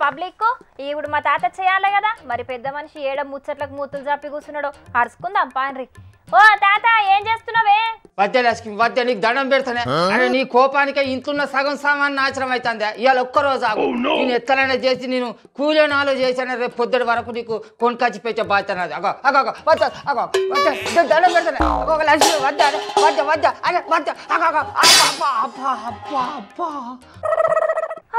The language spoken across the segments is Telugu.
పబ్లిక్ ఇప్పుడు మా తాత చేయాలి కదా మరి పెద్ద మనిషి ఏడ ముచ్చట్లకు మూతులు చెప్పి కూర్చున్నాడు అరుచుకుందాం పాన్రి ఓ తాత ఏం చేస్తున్నావే వద్ద నీకు దండం పెడతానే అరే నీ కోపానికి ఇంట్లో సగం సామాన్ నాశనం అవుతుంది ఇవాళ ఒక్కరోజు ఆగు నేను ఎత్తలైనా చేసి నేను కూలీనాలో చేశాను రేపు పొద్దుటి వరకు నీకు కొనుకొచ్చి పెట్టే బాధ్యత నాది అగో అగో అగో వద్ద అగో వద్ద దండం పెడతానే ఒక లక్ష్మి వద్ద వద్ద వద్ద అరే వద్ద అగో అగో అబ్బా అబ్బా అబ్బా అబ్బా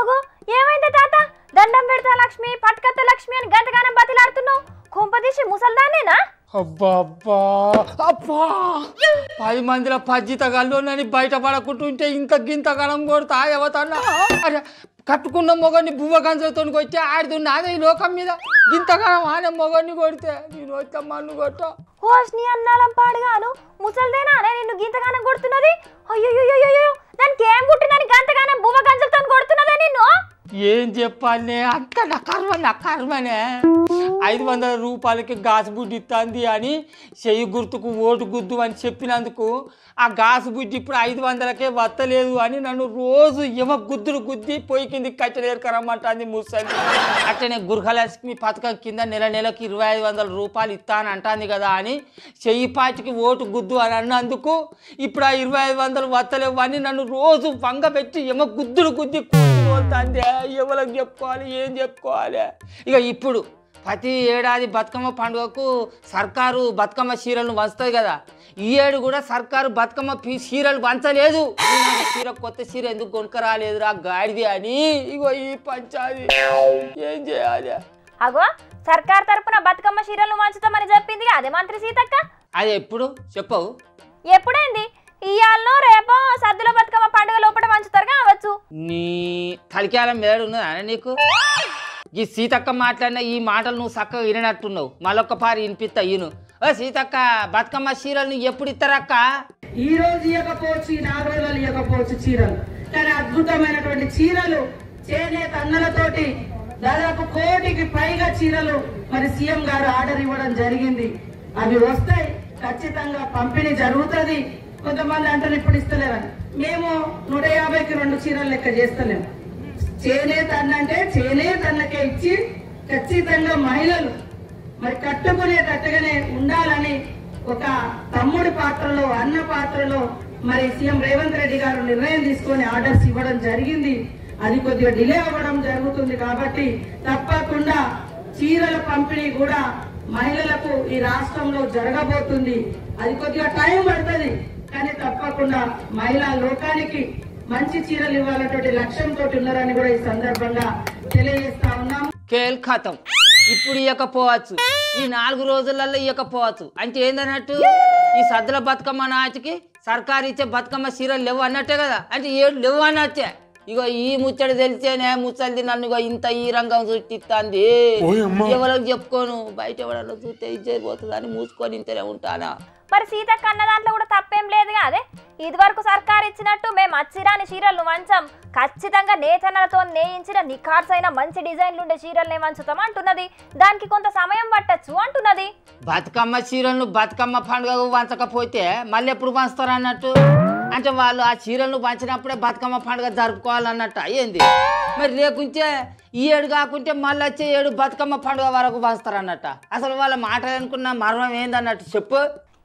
అగో ఏమైంది తాత దండం పెడతా లక్ష్మి పట్టుకత్త లక్ష్మి అని గంటగానం బతిలాడుతున్నావు కొంపదీసి ముసల్దానేనా అబ్బా అబ్బా అబ్బా 10 మందిలో పజ్జితగాల్లోనని బయటపడకుంటుంటే ఇంత గింతగనం కొడతా ఎవతన్నా అరే కట్టుకున్న మొగని బువ్వ గంజలతో కొట్టి ఆడిదు నాదే ఈ లోకం మీద గింతగనం ఆనే మొగని కొడితే నేను వచ్చా మన్ను కొట్ట ఓస్ నీ అన్నాలం పాడుగాను ముసల్దేనా నిన్ను గింతగానం కొడుతున్నది అయ్యో దానికి ఏం పుట్టిందని గంతగానం బువ్వ గంజలతో కొడుతున్నదే నిన్ను ఏం చెప్పాలనే అంత నా కర్మనే 500 రూపాయలకి గాసు బుడ్డి ఇస్తుంది అని చెయ్యి గుర్తుకు ఓటు గుద్దు అని చెప్పినందుకు ఆ గాసు బుడ్డి ఇప్పుడు 500కే వత్తలేదు అని నన్ను రోజు గుద్దులు గుద్ది పొయ్యి కిందికి కట్టలేరుకరమ్మంటుంది ముసలి అట్లనే గృహలక్ష్మి పథకం కింద నెలకు 2500 రూపాయలు ఇస్తాను అంటుంది కదా అని చెయ్యి పాటికి ఓటు గుద్దు అని అన్నందుకు ఇప్పుడు ఆ 2500 వత్తలేవు అని నన్ను రోజు వంగబెట్టి గుద్దులు గుద్ది కూర్చుంటుంది ఎవరికి చెప్పుకోవాలి ఏం చెప్పుకోవాలి ఇక ఇప్పుడు ప్రతి ఏడాది బతుకమ్మ పండుగకు సర్కారు బతుకమ్మ చీరలను వంచుతుంది కదా ఈ ఏడు కూడా సర్కారు బతుకమ్మ చీరలు వంచలేదు చీర కొత్త చీర ఎందుకు కొనుక్కరాలేదురా గాడిది అని ఇగో ఈ పంచాది ఏం చేయాలి అగో సర్కార్ తరపున బతుకమ్మ చీరలు వంచుతామని చెప్పింది అదే మంత్రి సీతక్క అది ఎప్పుడు చెప్పవు ఎప్పుడైంది ఇయాల్లో రేపో సద్దుల బతుకమ్మ పండుగ లోపల వంచుతారు కావచ్చు నీ తలికాలం మేడు ఉన్నదా నీకు ఈ సీతక్క మాట్లాడిన ఈ మాటలు నువ్వు చక్కగా వినట్టున్నావు మళ్ళొక్కపారి వినిపిస్తా ఈను ఓ సీతక్క బతుకమ్మ చీరలు ఎప్పుడు ఇస్తారక్క ఈ రోజు ఇవ్వకపోవచ్చు ఈ 4 రోజులు ఇవ్వకపోవచ్చు చీరలు కానీ అద్భుతమైనటువంటి చీరలు చేనేత అన్నలతోటి దాదాపు 1 కోటికి పైగా చీరలు మరి సీఎం గారు ఆర్డర్ ఇవ్వడం జరిగింది అవి వస్తాయి ఖచ్చితంగా పంపిణీ జరుగుతుంది కొంతమంది అంటారు ఇప్పుడు ఇస్తలేరని మేము 150కి 2 చీరలు లెక్క చేస్తలేము చేనేత అన్నంటే చేనేత అన్నకే ఇచ్చి ఖచ్చితంగా మహిళలు మరి కట్టుకునేటట్టుగానే ఉండాలని ఒక తమ్ముడి పాత్రలో అన్న పాత్రలో మరి సీఎం రేవంత్ రెడ్డి గారు నిర్ణయం తీసుకొని ఆర్డర్స్ ఇవ్వడం జరిగింది అది కొద్దిగా డిలే అవ్వడం జరుగుతుంది కాబట్టి తప్పకుండా చీరల పంపిణీ కూడా మహిళలకు ఈ రాష్ట్రంలో జరగబోతుంది అది కొద్దిగా టైం పడుతుంది కానీ తప్పకుండా మహిళా లోకానికి మంచి చీరలు ఇవ్వాలన్నటువంటి లక్ష్యంతో ఉన్నారని కూడా ఈ సందర్భంగా తెలియజేస్తా ఉన్నాం కేల్ ఖతం ఇప్పుడు ఇవ్వకపోవచ్చు ఈ 4 రోజులలో ఇవ్వకపోవచ్చు అంటే ఏందన్నట్టు ఈ సద్దుల బతుకమ్మ నాటికి సర్కారు ఇచ్చే బతుకమ్మ చీరలు లేవు అన్నట్టే కదా అంటే 7 లేవు అన్నట్టే ఇగో ఈ ముచ్చడి తెలిసేనే ముచ్చలిది నన్ను ఇగో ఇంత ఈ రంగం చుట్టిస్తుంది ఎవరికి చెప్పుకోను బయట ఎవరన్నా చూస్తే ఇది జరిగిపోతుంది అని మూసుకొని ఇంతనే ఉంటానా మరి సీతక్క అన్న దాంట్లో కూడా తప్పేం లేదు కాదే ఇదివరకు సర్కార్ ఇచ్చినట్టు మేము అచ్చిరాని చీరలు వంచాం ఖచ్చితంగా నేతన్నలతో నేయించిన నిఖార్సైన మంచి డిజైన్లు ఉండే చీరలనే వంచుతాం అంటున్నది దానికి కొంత సమయం పట్టచ్చు అంటున్నది బతుకమ్మ చీరలను బతుకమ్మ పండుగ వంచకపోతే మళ్ళీ ఎప్పుడు వంచుతారు అన్నట్టు అంటే వాళ్ళు ఆ చీరలను వంచినప్పుడే బతుకమ్మ పండుగ జరుపుకోవాలన్నట్టు ఏంది మరి లేకుంటే ఈ ఏడు కాకుంటే మళ్ళీ వచ్చే ఏడు బతుకమ్మ పండుగ వరకు వంచుతారు అన్నట్ట అసలు వాళ్ళ మాట్లాడుకున్న మర్మం ఏందన్నట్టు చెప్పు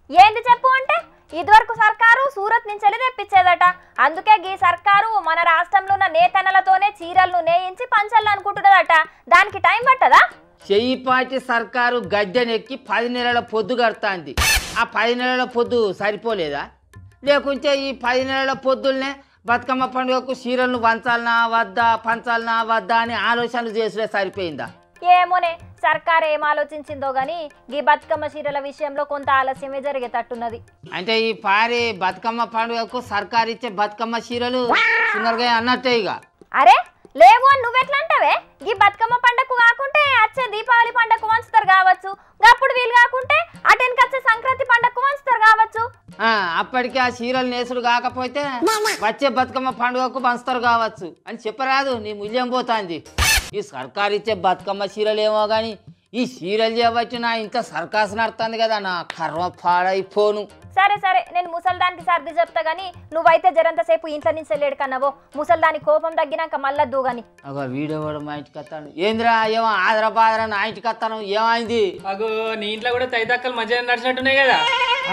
ఏంది చెప్పు అంటే ఇదివరకు సర్కారు సూరత్ నుంచి తెప్పించేదట అందుకే ఈ సర్కారు మన రాష్ట్రంలో ఉన్న నేతన్నలతోనే చీరలను నేయించి పంచాలని అనుకుంటున్నదట దానికి టైం పట్టదా చెయ్యిపాటి సర్కారు గద్దెనెక్కి 10 నెలల పొద్దు కడతాంది ఆ 10 నెలల పొద్దు సరిపోలేదా లేకుంటే ఈ 10 నెలల పొద్దుల్నే బతుకమ్మ పండుగకు చీరలను వంచాలనా వద్దా పంచాలనా వద్దా అని ఆలోచనలు చేసుడే సరిపోయిందా ఏమోనే సర్కార్ ఏం ఆలోచించిందో గానీ ఈ బతుకమ్మ చీరల విషయంలో కొంత ఆలస్యమే జరిగేటట్టున్నది అంటే ఈ పారి బతుకమ్మ పండుగకు సర్కారు ఇచ్చే బతుకమ్మ చీరలు చిన్నగా అన్నట్టే ఇక అరే లేవు అని నువ్వెట్లా అంటావే ఈ బతుకమ్మ పండుగకు కాకుంటే వచ్చే దీపావళి పండుగకు వంచుతారు కావచ్చు అప్పుడు వీలు కాకుంటే అటెన్కి వచ్చే సంక్రాంతి పండుగకు వంచుతారు కావచ్చు అప్పటికి ఆ చీరలు నేసుడు కాకపోతే వచ్చే బతుకమ్మ పండుగకు పంచుతారు కావచ్చు అని చెప్పరాదు నీ మూల్యం పోతాంది ఈ సర్కారు ఇచ్చే బతుకమ్మ చీరలు ఏమో కానీ ఈ చీరలు చేయవచ్చు నా ఇంత సర్కాసు నడుతుంది కదా నా కర్మ పాడైపోను సరే సరే నేను ముసల్దానికి సర్ది చెప్తా గానీ నువ్వైతే జరంతసేపు ఇంట్లో నుంచి వెళ్ళాడు కన్నావో ముసల్దాని కోపం తగ్గినాక మళ్ళద్దు గాని. అగో వీడియో కూడా మా ఇంటికి వస్తాను ఏంద్రా ఏమో ఆదరాబాదరా నా ఇంటికి వస్తాను ఏమైంది? అగో నీ ఇంట్లో కూడా తైతక్కలు మధ్య నడిచినట్టున్నాయి కదా.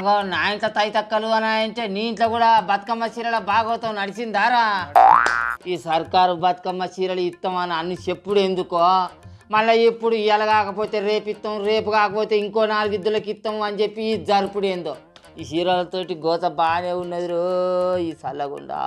అగో నా ఇంట్లో తైతక్కలు అని అంటే నీ ఇంట్లో కూడా బతుకమ్మ చీరల భాగవతం నడిచిందారా? ఈ సర్కారు బతుకమ్మ చీరలు ఇస్తామని అన్ని చెప్పుడు ఎందుకో మళ్ళీ ఇప్పుడు ఇవాళ కాకపోతే రేపు ఇస్తాం రేపు కాకపోతే ఇంకో 4 ఇద్దులకి ఇస్తాం అని చెప్పి ఈ జరుపుడు ఏందో. ఈ చీరలతోటి గోత బాగానే ఉన్నది రో ఈ చల్లగుండా.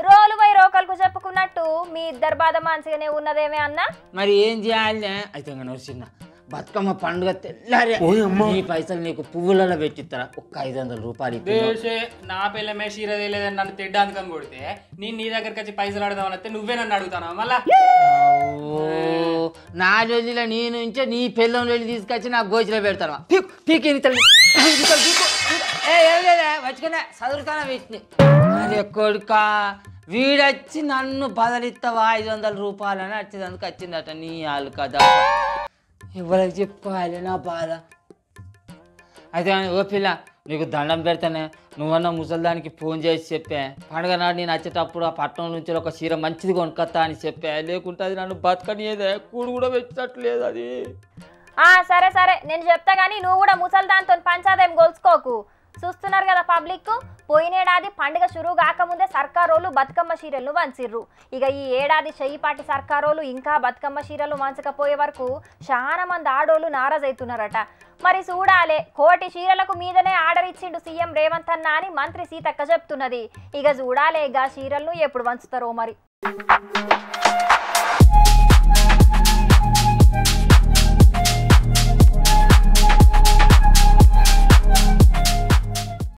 రోలు పోయి రోకలకు చెప్పుకున్నట్టు మీ ఇద్దరు బాధ మంచిగానే ఉన్నదేమే అన్నా. మరి ఏం చేయాలనే అయితే ఇంకా నడిచిందా బతుకమ్మ పండుగ తెల్లారే నీ పైసలు నీకు పువ్వులలో పెట్టిస్తారా ఒక్క 500 రూపాయలు దేశే నా పిల్లమే చీర లేదని నన్ను తిడ్డానికి కొడితే నేను నీ దగ్గరికి వచ్చి పైసలు అడదామని వస్తే నువ్వే నన్ను అడుగుతానా మళ్ళా? నా రోజులో నీ నుంచే నీ పిల్లం వెళ్ళి తీసుకొచ్చి నాకు గోచిలో పెడతాను పీకి వచ్చుకునే చదువుతానా వీటిని. అరే కొడుక వీడొచ్చి నన్ను బదలిస్తావా 500 రూపాయలు అని వచ్చేదందుకు వచ్చిందట నీ వాళ్ళు కదా. ఎవరికి చెప్పుకోవాలి నా బాధ. అయితే ఓ పిల్ల నీకు దండం పెడతానే నువ్వన్నా ముసల్దానికి ఫోన్ చేసి చెప్పా పండుగ నాడు నేను వచ్చేటప్పుడు ఆ పట్టణం నుంచి ఒక చీర మంచిది కొనుక్కొస్తా అని చెప్పా లేకుంటే అది నన్ను బతకనియేదే కూడు కూడా పెట్టట్లేదు అది. సరే సరే నేను చెప్తా గానీ నువ్వు కూడా ముసల్దాంతో పంచాదేం గొలుసుకోకు. చూస్తున్నారు కదా పబ్లిక్ పోయినేడాది పండుగ షురూ కాకముందే సర్కారోళ్ళు బతుకమ్మ చీరలను వంచిర్రు. ఇక ఈ ఏడాది చెయ్యిపాటి సర్కారోళ్ళు ఇంకా బతుకమ్మ చీరలు వంచకపోయే వరకు చాలా మంది ఆడోళ్ళు నారాజ్ అవుతున్నారట. మరి చూడాలే 1 కోటి చీరలకు మీదనే ఆర్డర్ ఇచ్చిండు సీఎం రేవంత్ అన్న అని మంత్రి సీతక్క చెప్తున్నది. ఇక చూడాలే ఇక చీరలను ఎప్పుడు వంచుతారో మరి.